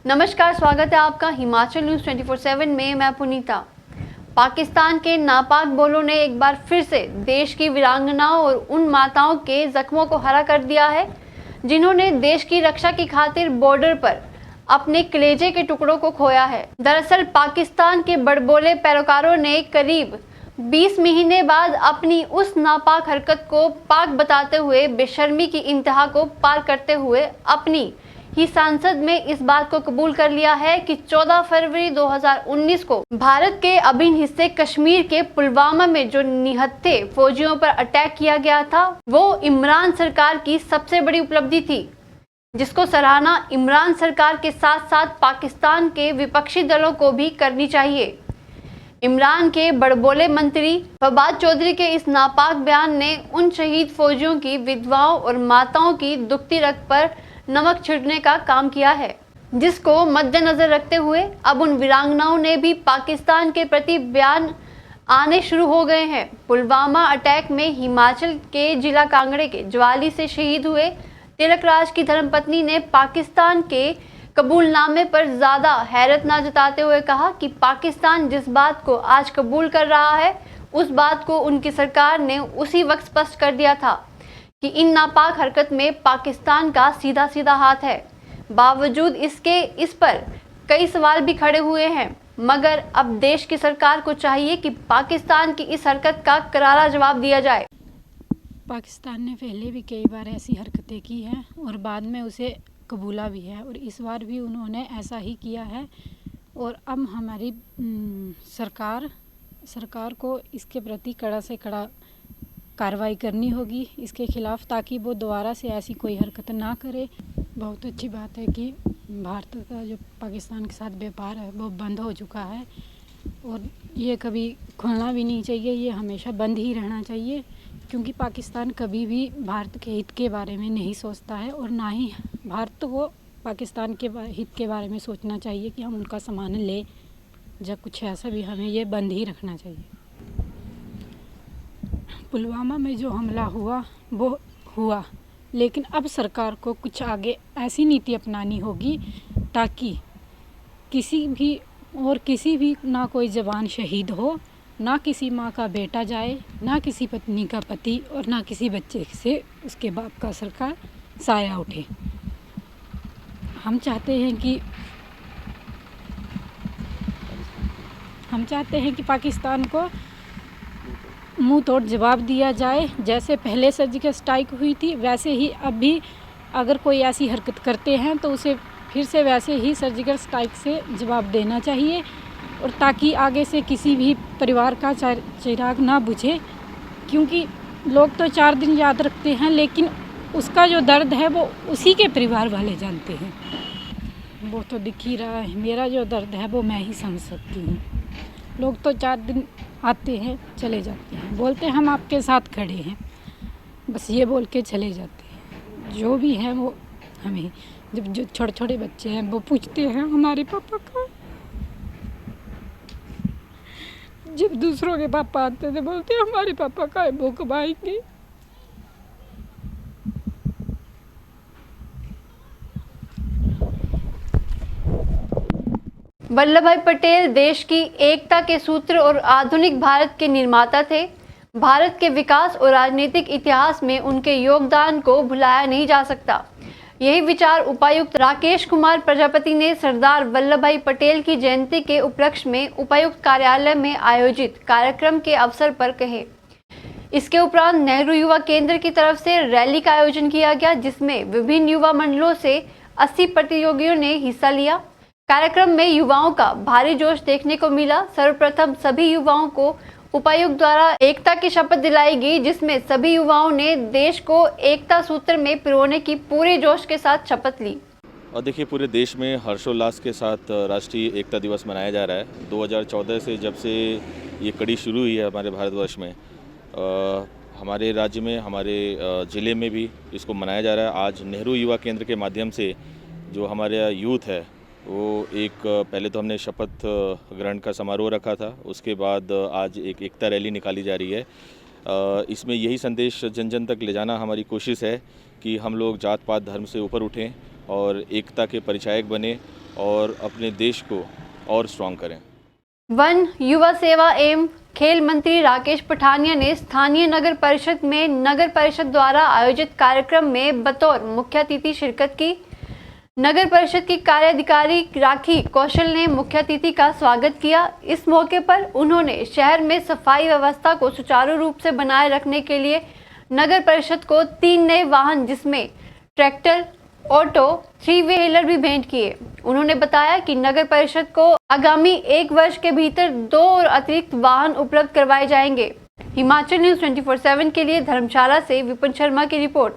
नमस्कार, स्वागत है आपका हिमाचल न्यूज़ 24/7 में। मैं पुनीता। पाकिस्तान के नापाक बोलों ने एक बार फिर से देश की वीरांगनाओं और उन माताओं के जख्मों को हरा कर दिया है जिन्होंने देश की रक्षा की खातिर बॉर्डर पर अपने कलेजे के टुकड़ों को खोया है। दरअसल पाकिस्तान के बड़बोले पैरोकारों ने करीब 20 महीने बाद अपनी उस नापाक हरकत को पाक बताते हुए बेशर्मी की इंतहा को पार करते हुए अपनी ही सांसद में इस बात को कबूल कर लिया है कि 14 फरवरी 2019 को भारत के अभिन्न हिस्से कश्मीर के पुलवामा में जो निहत्थे फौजियों पर अटैक किया गया था वो इमरान सरकार की सबसे बड़ी उपलब्धि थी, जिसको सराहना इमरान सरकार के साथ साथ पाकिस्तान के विपक्षी दलों को भी करनी चाहिए। इमरान के बड़बोले मंत्री फवाद चौधरी के इस नापाक बयान ने उन शहीद फौजियों की विधवाओं और माताओं की दुखती रग पर नमक छिड़कने का काम किया है, जिसको मद्देनजर रखते हुए अब उन वीरांगनाओं ने भी पाकिस्तान के प्रति बयान आने शुरू हो गए हैं। पुलवामा अटैक में हिमाचल के जिला कांगड़े के ज्वाली से शहीद हुए तिलकराज की धर्मपत्नी ने पाकिस्तान के कबूलनामे पर ज्यादा हैरत न जताते हुए कहा कि पाकिस्तान जिस बात को आज कबूल कर रहा है उस बात को उनकी सरकार ने उसी वक्त स्पष्ट कर दिया था कि इन नापाक हरकत में पाकिस्तान का सीधा सीधा हाथ है। बावजूद इसके इस पर कई सवाल भी खड़े हुए हैं, मगर अब देश की सरकार को चाहिए कि पाकिस्तान की इस हरकत का करारा जवाब दिया जाए। पाकिस्तान ने पहले भी कई बार ऐसी हरकतें की हैं और बाद में उसे कबूला भी है और इस बार भी उन्होंने ऐसा ही किया है। और अब हमारी सरकार को इसके प्रति कड़ा से कड़ा कार्रवाई करनी होगी इसके खिलाफ, ताकि वो दोबारा से ऐसी कोई हरकत ना करे। बहुत अच्छी बात है कि भारत का जो पाकिस्तान के साथ व्यापार है वो बंद हो चुका है और ये कभी खुलना भी नहीं चाहिए, ये हमेशा बंद ही रहना चाहिए, क्योंकि पाकिस्तान कभी भी भारत के हित के बारे में नहीं सोचता है और ना ही भारत को पाकिस्तान के हित के बारे में सोचना चाहिए कि हम उनका सामान ले, जब कुछ ऐसा भी हमें ये बंद ही रखना चाहिए। पुलवामा में जो हमला हुआ वो हुआ, लेकिन अब सरकार को कुछ आगे ऐसी नीति अपनानी होगी ताकि किसी भी ना कोई जवान शहीद हो, ना किसी माँ का बेटा जाए, ना किसी पत्नी का पति और ना किसी बच्चे से उसके बाप का सर का साया उठे। हम चाहते हैं कि पाकिस्तान को मुंह तोड़ जवाब दिया जाए। जैसे पहले सर्जिकल स्ट्राइक हुई थी वैसे ही अब भी अगर कोई ऐसी हरकत करते हैं तो उसे फिर से वैसे ही सर्जिकल स्ट्राइक से जवाब देना चाहिए, और ताकि आगे से किसी भी परिवार का चिराग ना बुझे, क्योंकि लोग तो 4 दिन याद रखते हैं लेकिन उसका जो दर्द है वो उसी के परिवार वाले जानते हैं। वो तो दिख ही रहा है, मेरा जो दर्द है वो मैं ही समझ सकती हूँ। लोग तो 4 दिन आते हैं चले जाते हैं, बोलते हैं हम आपके साथ खड़े हैं, बस ये बोल के चले जाते हैं। जो भी है वो हमें, जब जो छोटे छोटे बच्चे हैं वो पूछते हैं हमारे पापा का, जब दूसरों के पापा आते थे बोलते हैं हमारे पापा का है, वो कब आएंगे। वल्लभ भाई पटेल देश की एकता के सूत्र और आधुनिक भारत के निर्माता थे। भारत के विकास और राजनीतिक इतिहास में उनके योगदान को भुलाया नहीं जा सकता। यही विचार उपायुक्त राकेश कुमार प्रजापति ने सरदार वल्लभ भाई पटेल की जयंती के उपलक्ष्य में उपायुक्त कार्यालय में आयोजित कार्यक्रम के अवसर पर कहे। इसके उपरांत नेहरू युवा केंद्र की तरफ से रैली का आयोजन किया गया, जिसमें विभिन्न युवा मंडलों से 80 प्रतियोगियों ने हिस्सा लिया। कार्यक्रम में युवाओं का भारी जोश देखने को मिला। सर्वप्रथम सभी युवाओं को उपायुक्त द्वारा एकता की शपथ दिलाई गई, जिसमें सभी युवाओं ने देश को एकता सूत्र में पिरोने की पूरे जोश के साथ शपथ ली। और देखिए, पूरे देश में हर्षोल्लास के साथ राष्ट्रीय एकता दिवस मनाया जा रहा है। 2014 से जब से ये कड़ी शुरू हुई है हमारे भारतवर्ष में, हमारे राज्य में, हमारे ज़िले में भी इसको मनाया जा रहा है। आज नेहरू युवा केंद्र के माध्यम से जो हमारा यूथ है वो पहले तो हमने शपथ ग्रहण का समारोह रखा था, उसके बाद आज एक एकता रैली निकाली जा रही है। इसमें यही संदेश जन जन तक ले जाना हमारी कोशिश है कि हम लोग जात पात धर्म से ऊपर उठें और एकता के परिचायक बने और अपने देश को और स्ट्रॉन्ग करें। वन, युवा सेवा एवं खेल मंत्री राकेश पठानिया ने स्थानीय नगर परिषद में नगर परिषद द्वारा आयोजित कार्यक्रम में बतौर मुख्य अतिथि शिरकत की। नगर परिषद की कार्याधिकारी राखी कौशल ने मुख्य अतिथि का स्वागत किया। इस मौके पर उन्होंने शहर में सफाई व्यवस्था को सुचारू रूप से बनाए रखने के लिए नगर परिषद को 3 नए वाहन जिसमें ट्रैक्टर, ऑटो, 3 व्हीलर भी भेंट किए। उन्होंने बताया कि नगर परिषद को आगामी 1 वर्ष के भीतर 2 और अतिरिक्त वाहन उपलब्ध करवाए जाएंगे। हिमाचल न्यूज़ 24/7 के लिए धर्मशाला से विपिन शर्मा की रिपोर्ट।